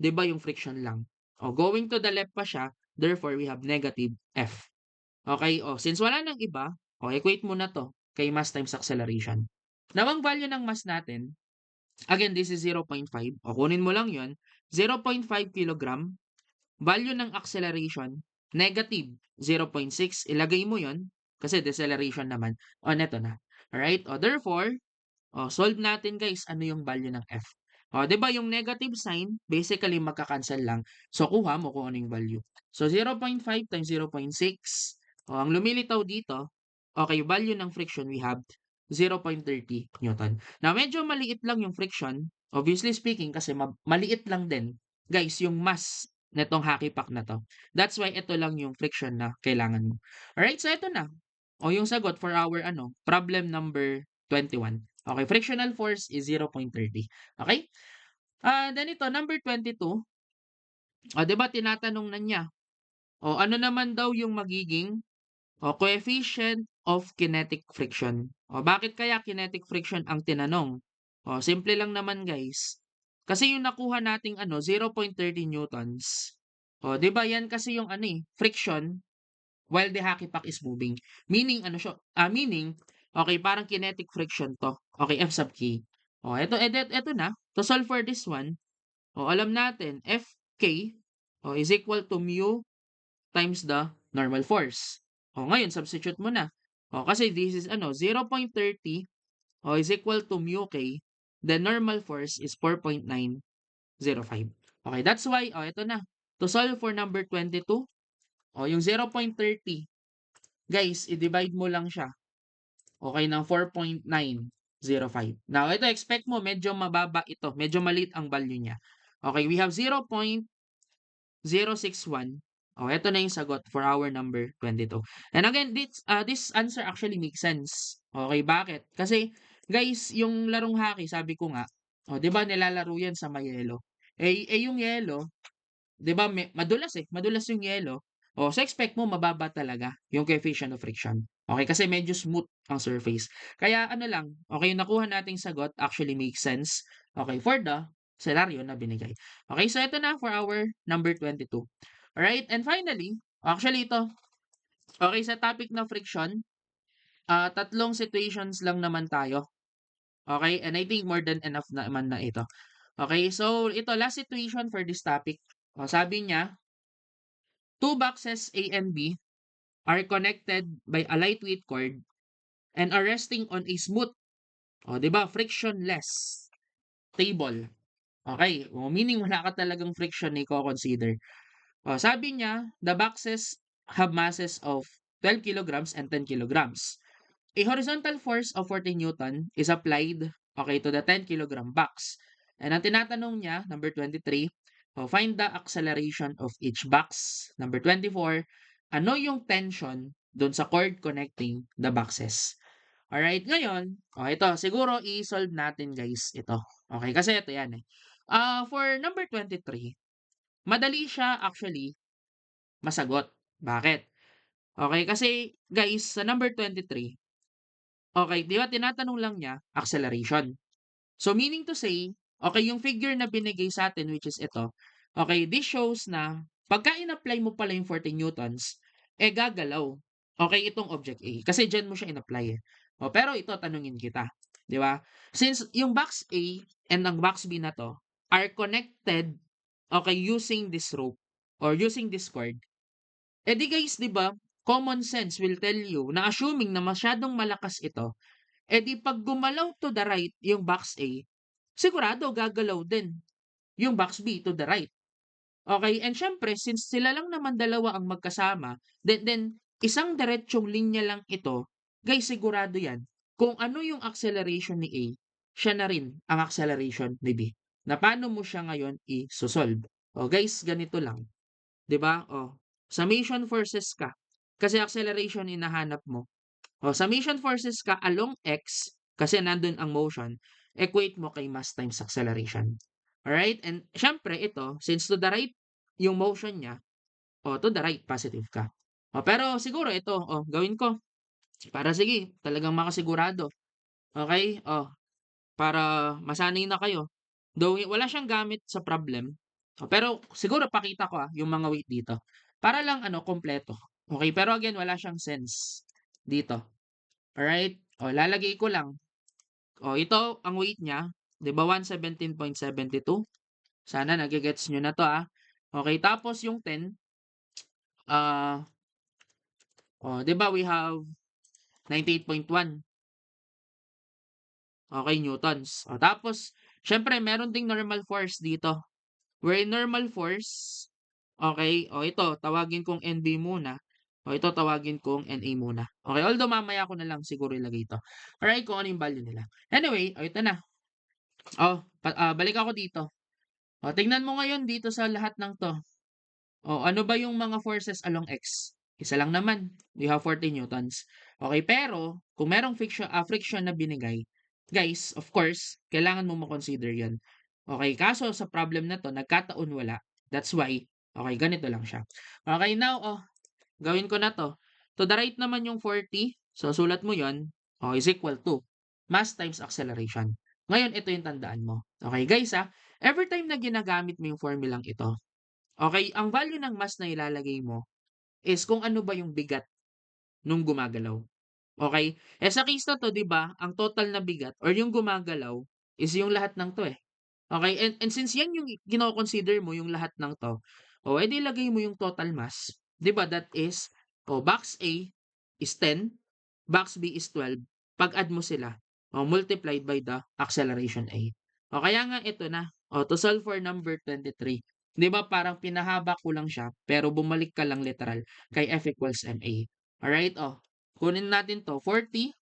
'di ba yung friction lang. O going to the left pa siya, therefore we have negative F. Okay, o since wala nang iba, o equate mo na 'to kay mass times acceleration. Now ang value ng mass natin, again this is 0.5, o kunin mo lang 'yon, 0.5 kilogram. Value ng acceleration, negative 0.6, ilagay mo 'yon, kasi deceleration naman. O neto na. Alright, o therefore, solve natin guys, ano yung value ng F. 'Di ba yung negative sign, basically magka-cancel lang. So, kuha mo kung ano yung value. So, 0.5 times 0.6, ang lumilitaw dito, okay, value ng friction we have 0.30 Newton. Now, medyo maliit lang yung friction, obviously speaking, kasi maliit lang din, guys, yung mass netong hockey puck na 'to. That's why ito lang yung friction na kailangan mo. Alright, so ito na. Yung sagot for our problem number 21. Okay, frictional force is 0.30. Okay? Then ito, number 22. 'Di ba tinatanong na niya, ano naman daw yung magiging coefficient of kinetic friction? Bakit kaya kinetic friction ang tinanong? Simple lang naman guys. Kasi yung nakuha nating 0.30 newtons. 'Di ba yan kasi yung friction while the hockey puck is moving. Meaning ano siya, meaning, okay, parang kinetic friction 'to. Okay, F sub k. Eto na. To solve for this one, alam natin Fk is equal to mu times the normal force. Ngayon substitute mo na. Kasi this is 0.30 is equal to mu k. The normal force is 4.905. Okay, that's why, ito na. To solve for number 22, yung 0.30, guys, i-divide mo lang siya. Okay, ng 4.905. Now, ito, expect mo, medyo mababa ito. Medyo maliit ang value niya. Okay, we have 0.061. Ito na yung sagot for our number 22. And again, this answer actually makes sense. Okay, bakit? Kasi, guys, yung larong hockey, sabi ko nga, di ba nilalaro yan sa may yelo? Yung yelo, 'di ba madulas madulas yung yelo. So expect mo mababa talaga yung coefficient of friction. Okay, kasi medyo smooth ang surface. Kaya ano lang, okay, yung nakuha nating sagot actually makes sense. Okay, for the scenario na binigay. Okay, so ito na for our number 22. Alright, and finally, actually ito, okay, sa topic na friction, tatlong situations lang naman tayo. Okay, and I think more than enough naman na ito. Okay, so ito last situation for this topic. Sabi niya, two boxes A and B are connected by a lightweight cord and are resting on a smooth, 'di ba, frictionless table. Okay, meaning wala ka talagang friction na i-consider. Sabi niya, the boxes have masses of 12 kilograms and 10 kilograms. A horizontal force of 40 Newton is applied, okay, to the 10 kilogram box. And ang tinatanong niya, number 23, find the acceleration of each box. Number 24, ano yung tension doon sa cord connecting the boxes? Alright, ngayon, ito, siguro i-solve natin guys ito. Okay, kasi ito yan eh. For number 23, madali siya actually masagot. Bakit? Okay, kasi guys, sa number 23, okay, di ba tinatanong lang niya, acceleration. So meaning to say, okay, yung figure na binigay sa atin which is ito, okay, this shows na pagka in-apply mo pala yung 40 newtons, gagalaw. Okay, itong object A. Kasi dyan mo siya in-apply eh. Pero ito, tanungin kita. Di ba? Since yung box A and ang box B na to are connected, okay, using this rope or using this cord, di guys, di ba, common sense will tell you na assuming na masyadong malakas ito, di pag gumalaw to the right yung box A, sigurado gagalaw din yung box B to the right. Okay, and syempre, since sila lang naman dalawa ang magkasama, then isang diretsong linya lang ito, guys, sigurado yan. Kung ano yung acceleration ni A, siya na rin ang acceleration ni B. Na paano mo siya ngayon i-solve? Guys, ganito lang. 'Di ba? Summation forces ka. Kasi acceleration hinahanap mo. Summation forces ka along x kasi nandun ang motion, equate mo kay mass times acceleration. Alright? And syempre ito, since to the right yung motion niya, to the right positive ka. Pero siguro ito, gawin ko. Para sige, talagang makasigurado. Okay? Para masanay na kayo. Though wala siyang gamit sa problem, pero siguro pakita ko, yung mga weight dito. Para lang kumpleto. Okay, pero again wala siyang sense dito. Alright? Lalagay ko lang. Ito ang weight niya, 'di ba 117.72? Sana nage-gets niyo na 'to, Okay, tapos yung 10, ah, 'di ba we have 98.1, okay, newtons. Tapos siyempre meron ding normal force dito. Where in normal force, okay, ito tawagin kong NB muna. Ito tawagin kong NA muna. Okay, although mamaya ko na lang siguro ilagay ito. Alright, kung ano yung value nila. Anyway, ito na. Balik ako dito. Tingnan mo ngayon dito sa lahat ng 'to. Ano ba yung mga forces along X? Isa lang naman. You have 40 newtons. Okay, pero kung merong friction na binigay, guys, of course, kailangan mo ma-consider 'yan. Okay, kaso sa problem na 'to, nagkataon wala. That's why, okay, ganito lang siya. Okay, now, gawin ko na 'to. To the right naman yung 40, so sulat mo 'yon, is equal to mass times acceleration. Ngayon, ito yung tandaan mo. Okay, guys, every time na ginagamit mo yung formulang ito, okay, ang value ng mass na ilalagay mo is kung ano ba yung bigat nung gumagalaw. Okay? Sa case na 'to, 'di ba, ang total na bigat or yung gumagalaw is yung lahat ng 'to, eh. Okay, and since yan yung kino-consider mo yung lahat ng 'to, eh, di ilagay mo yung total mass, 'di ba, that is, box A is 10, box B is 12, pag-add mo sila, multiplied by the acceleration A. Kaya nga ito na, to solve for number 23, 'di ba parang pinahaba ko lang siya, pero bumalik ka lang literal kay F equals ma. Alright, kunin natin 'to, 40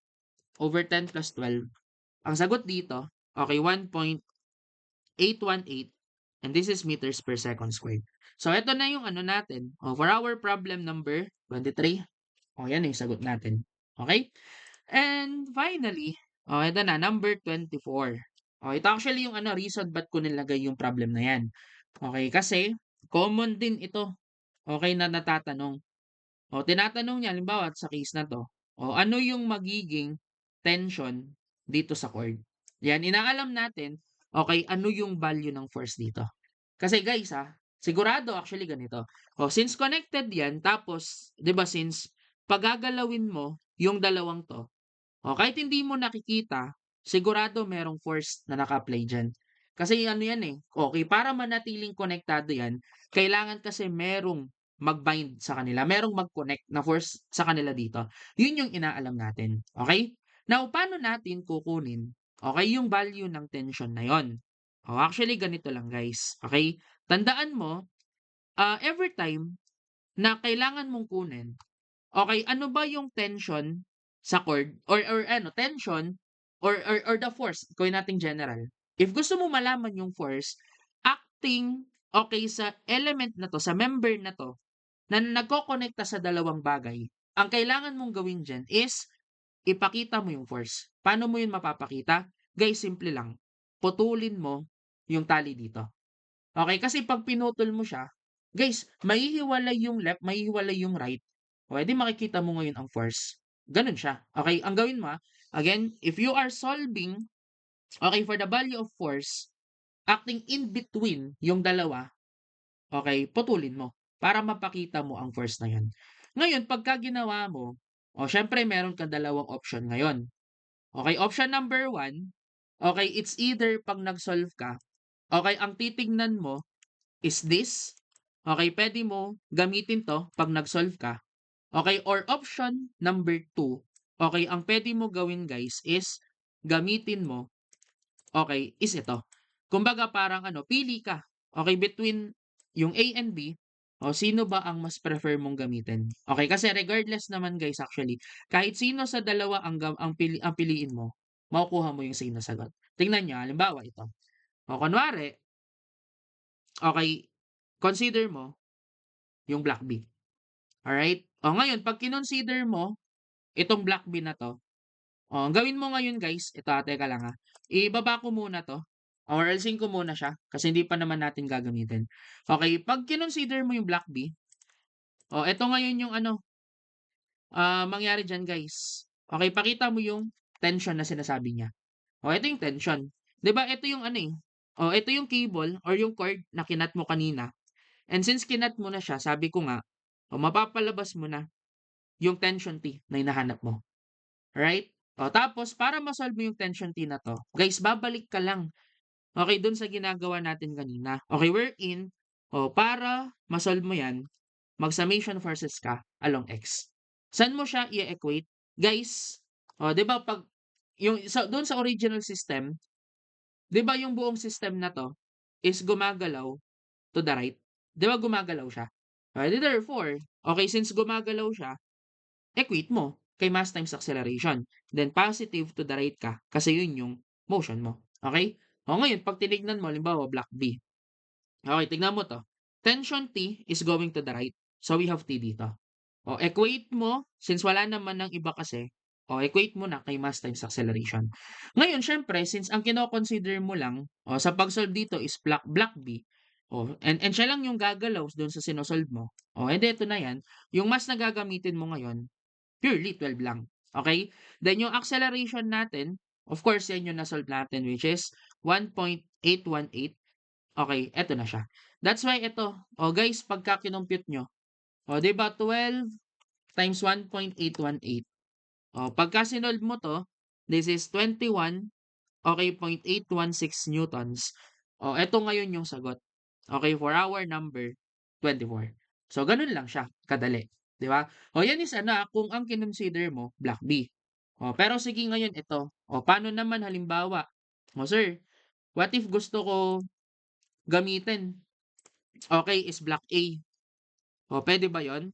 over 10 plus 12. Ang sagot dito, okay, 1.818, and this is meters per second squared. So ito na yung ano natin. For our problem number 23, yan yung sagot natin. Okay? And finally, ito na, number 24. Ito actually yung reason ba't ko nilagay yung problem na yan. Okay, kasi common din ito. Okay, na natatanong. Tinatanong niya, halimbawa sa case na 'to, ano yung magiging tension dito sa cord? Yan, inaalam natin, okay, ano yung value ng force dito. Kasi guys, sigurado actually ganito. Since connected yan, tapos, 'di ba, since pagagalawin mo yung dalawang 'to, kahit hindi mo nakikita, sigurado merong force na naka-apply diyan. Kasi ano yan, eh, okay, para manatiling konektado yan, kailangan kasi merong mag-bind sa kanila, merong mag-connect na force sa kanila dito. Yun yung inaalam natin, okay? Now, paano natin kukunin, okay, yung value ng tension na yon? Actually ganito lang guys, okay? Tandaan mo, every time na kailangan mong kunin, okay, ano ba yung tension sa cord or tension or the force, gawin nating general. If gusto mo malaman yung force acting, okay, sa element na 'to, sa member na 'to, na nagkokonekta sa dalawang bagay, ang kailangan mong gawin diyan is ipakita mo yung force. Paano mo yun mapapakita? Guys, simple lang. Putulin mo yung tali dito. Okay, kasi 'pag pinutol mo siya, guys, mahihiwalay yung left, mahihiwalay yung right. O edi makikita mo ngayon ang force. Gano'n siya. Okay, ang gawin mo, again, if you are solving, okay, for the value of force, acting in between yung dalawa, okay, putulin mo para mapakita mo ang force na 'yan. Ngayon pagka ginawa mo, siyempre meron kang dalawang option ngayon. Okay, option number one, okay, it's either 'pag nag-solve ka, okay, ang titignan mo is this. Okay, pwede mo gamitin 'to 'pag nag-solve ka. Okay, or option number two, okay, ang pwede mo gawin guys is gamitin mo, okay, is ito. Kumbaga parang pili ka, okay, between yung A and B, o sino ba ang mas prefer mong gamitin. Okay, kasi regardless naman guys actually, kahit sino sa dalawa ang piliin mo, makukuha mo yung same na sagot. Tingnan niyo, halimbawa ito. Kunwari, okay, consider mo yung block B. Alright? Ngayon 'pag kinonsider mo itong block B na 'to, ang gawin mo ngayon guys, ito, teka lang, ibaba ko muna 'to or alisin ko muna siya kasi hindi pa naman natin gagamitin. Okay, 'pag kinonsider mo yung block B, ito ngayon yung mangyari diyan guys. Okay, pakita mo yung tension na sinasabi niya. O, ito yung tension. 'Di ba ito yung ano, eh, ito yung cable or yung cord na kinat mo kanina. And since kinat mo na siya, sabi ko nga, mapapalabas mo na yung tension T na hinahanap mo. Right? O, tapos para ma-solve mo yung tension T na 'to, guys, babalik ka lang, okay, dun sa ginagawa natin kanina. Okay, wherein, para ma-solve mo 'yan, mag-summation forces ka along X. Saan mo siya i-equate? Guys, 'di ba 'pag yung doon sa original system, 'di ba yung buong system na 'to is gumagalaw to the right? 'Di ba gumagalaw siya? Therefore, okay, since gumagalaw siya, equate mo kay mass times acceleration. Then positive to the right ka kasi yun yung motion mo. Okay? O ngayon, pag tinignan mo, halimbawa, block B. Okay, tignan mo 'to. Tension T is going to the right. So, we have T dito. O, equate mo, since wala naman ng iba kasi, equate mo na kay mass times acceleration. Ngayon, syempre, since ang kino-consider mo lang, sa pag-solve dito is block B, and siya lang yung gagalaw doon sa sinosolve mo, edi ito na yan, yung mass na gagamitin mo ngayon, purely 12 lang. Okay? Then, yung acceleration natin, of course, yan yung na-solve natin, which is 1.818. Okay, eto na siya. That's why ito, guys, pagka kinompute nyo, 'di ba 12 times 1.818. Pagka sinolve mo 'to, this is 21, okay, 0.816 newtons. Eto ngayon yung sagot. Okay, for our number, 24. So, ganun lang siya, kadali. 'Di ba? Yan is ano, kung ang kinonsider mo, block B. Pero sige ngayon ito. Paano naman halimbawa, sir, what if gusto ko gamitin, okay, is block A. Puwede ba yon?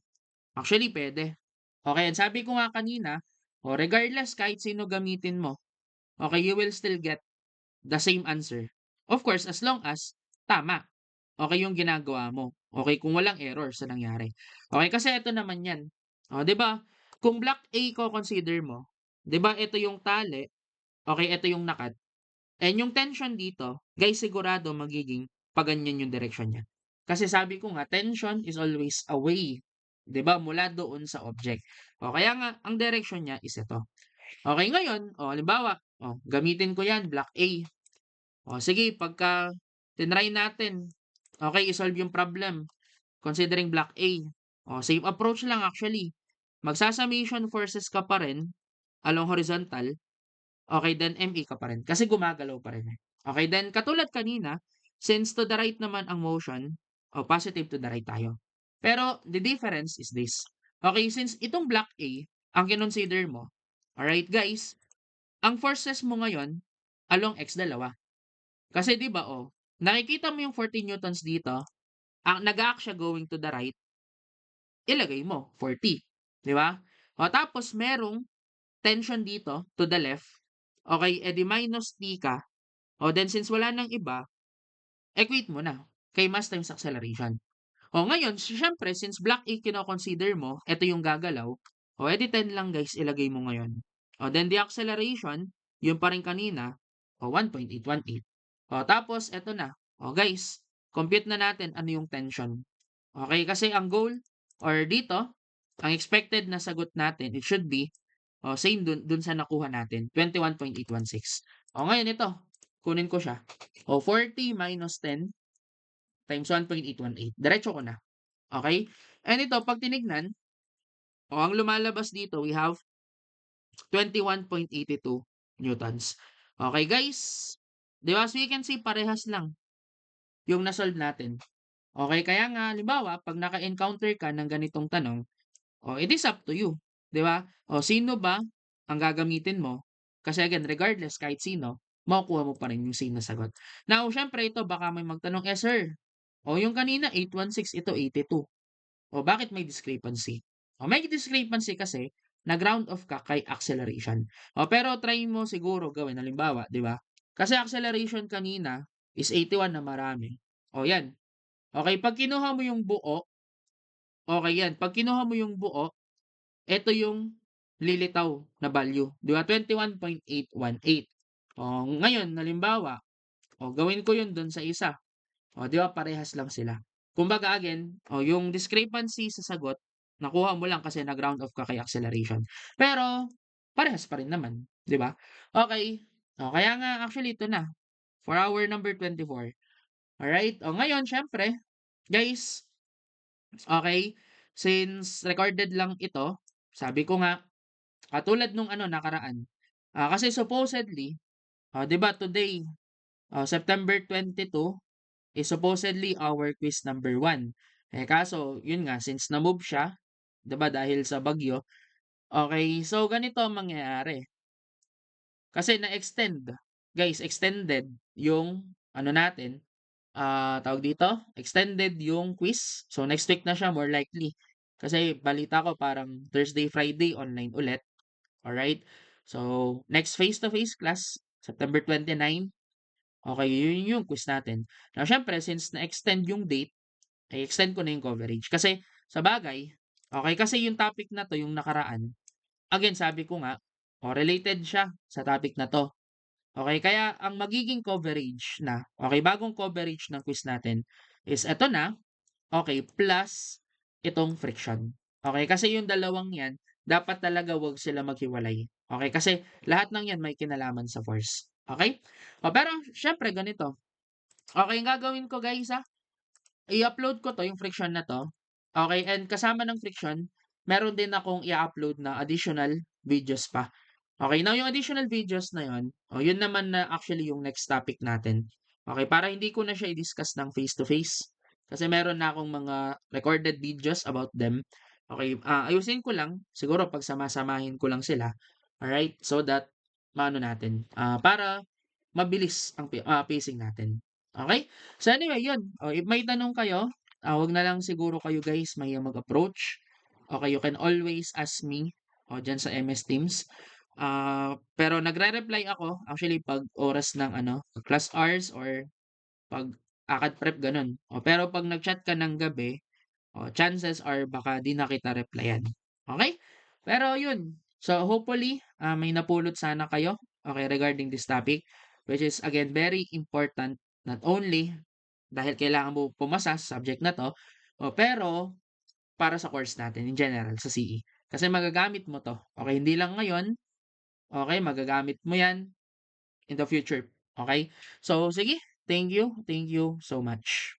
Actually, puwede. Okay, and sabi ko nga kanina, regardless kahit sino gamitin mo, okay, you will still get the same answer. Of course, as long as tama, okay, yung ginagawa mo. Okay, kung walang error sa nangyari. Okay, kasi ito naman 'yan. 'Di ba? Kung block A ko-consider mo, 'di ba ito yung tali, okay, ito yung nakat. And yung tension dito, guys, sigurado magiging paganyan yung direksyon niya. Kasi sabi ko nga, tension is always away, 'di ba? Mula doon sa object. Kaya nga ang direction niya is ito. Okay, ngayon, halimbawa, gamitin ko 'yan, block A. Sige, pagka tinry natin, okay, isolve yung problem considering block A. Same approach lang actually. Magsa-summation forces ka pa rin along horizontal. Okay, then MA ka pa rin kasi gumagalaw pa rin, eh. Okay, then katulad kanina, since to the right naman ang motion, positive to the right tayo. Pero the difference is this. Okay, since itong block A ang kinonsider mo, alright guys, ang forces mo ngayon along X dalawa. Kasi 'di ba, nakikita mo yung 14 newtons dito, ang nag-a-act siya going to the right, ilagay mo 40, 'di ba? Tapos merong tension dito to the left, okay, edi minus T ka. Then since wala nang iba, equate mo na kay mass times acceleration. Ngayon, siyempre, since block A kino-consider mo, ito yung gagalaw, edi 10 lang guys, ilagay mo ngayon. Then the acceleration, yun pa rin kanina, 1.818. Tapos, eto na. Guys, compute na natin ano yung tension. Okay, kasi ang goal, or dito, ang expected na sagot natin, it should be, same dun sa nakuha natin, 21.816. Ngayon ito, kunin ko siya. 40 minus 10 times 1.818. Diretso ko na. Okay? And ito, pag tinignan, ang lumalabas dito, we have 21.82 newtons. Okay, guys? Di ba? So, you can see, parehas lang yung nasolve natin. Okay, kaya nga, halimbawa, pag naka-encounter ka ng ganitong tanong, it is up to you. Di ba? Sino ba ang gagamitin mo? Kasi again, regardless, kahit sino, makukuha mo pa rin yung same na sagot. Now, syempre ito, baka may magtanong, sir, yung kanina 816, ito 82. Bakit may discrepancy? May discrepancy kasi na-ground off ka kay acceleration. Pero try mo siguro gawin, halimbawa, di ba? Kasi acceleration kanina is 81 na marami. Yan. Okay, pag kinuha mo yung buo, okay yan. Pag kinuha mo yung buo, ito yung lilitaw na value. Di ba? 21.818. Ngayon, halimbawa, gawin ko yun dun sa isa. Di ba parehas lang sila. Kumbaga again, yung discrepancy sa sagot, nakuha mo lang kasi na-ground off ka kay acceleration. Pero, parehas pa rin naman, 'di ba? Okay. Kaya nga actually ito na, for hour number 24. Alright, ngayon siyempre, guys, okay, since recorded lang ito, sabi ko nga, katulad nung ano nakaraan, kasi supposedly, 'di ba today, September 22 is supposedly our quiz number 1. Kaso yun nga since na-move siya, 'di ba dahil sa bagyo, okay, so ganito ang mangyayari, kasi na-extend, guys, extended yung ano natin, tawag dito, extended yung quiz. So next week na siya more likely. Kasi balita ko parang Thursday, Friday online ulit. Alright? So next face-to-face class, September 29. Okay, yun yung quiz natin. Now, syempre, since na-extend yung date, ay extend ko na yung coverage. Kasi, sa bagay, okay, kasi yung topic na to, yung nakaraan, again, sabi ko nga, related siya sa topic na to. Okay, kaya ang magiging coverage na, okay, bagong coverage ng quiz natin is eto na, okay, plus itong friction. Okay, kasi yung dalawang yan, dapat talaga wag sila maghiwalay. Okay, kasi lahat ng yan may kinalaman sa force. Okay? Pero syempre ganito. Okay, ang gagawin ko guys i-upload ko 'to, yung friction na 'to. Okay, and kasama ng friction, meron din akong i-upload na additional videos pa. Okay, now yung additional videos na yun, yun naman na actually yung next topic natin. Okay, para hindi ko na siya i-discuss ng face to face. Kasi meron na akong mga recorded videos about them. Okay, ayusin ko lang, siguro pagsama-samahin ko lang sila. Alright, so that maano natin, para mabilis ang pacing natin. Okay? So anyway, yun. If may tanong kayo, 'wag na lang siguro kayo guys mahiyang mag-approach. Okay, you can always ask me diyan sa MS Teams. Pero nagre-reply ako actually 'pag oras ng ano, class hours or 'pag akad prep gano'n. Pero 'pag nag-chat ka ng gabi, chances are baka 'di na kita replyan. Okay? Pero 'yun. So hopefully, may napulot sana kayo, okay, regarding this topic, which is again very important not only dahil kailangan mo pumasa sa subject na 'to, pero para sa course natin in general sa CE. Kasi magagamit mo 'to, okay, hindi lang ngayon. Okay, magagamit mo 'yan in the future, okay? So sige, thank you so much.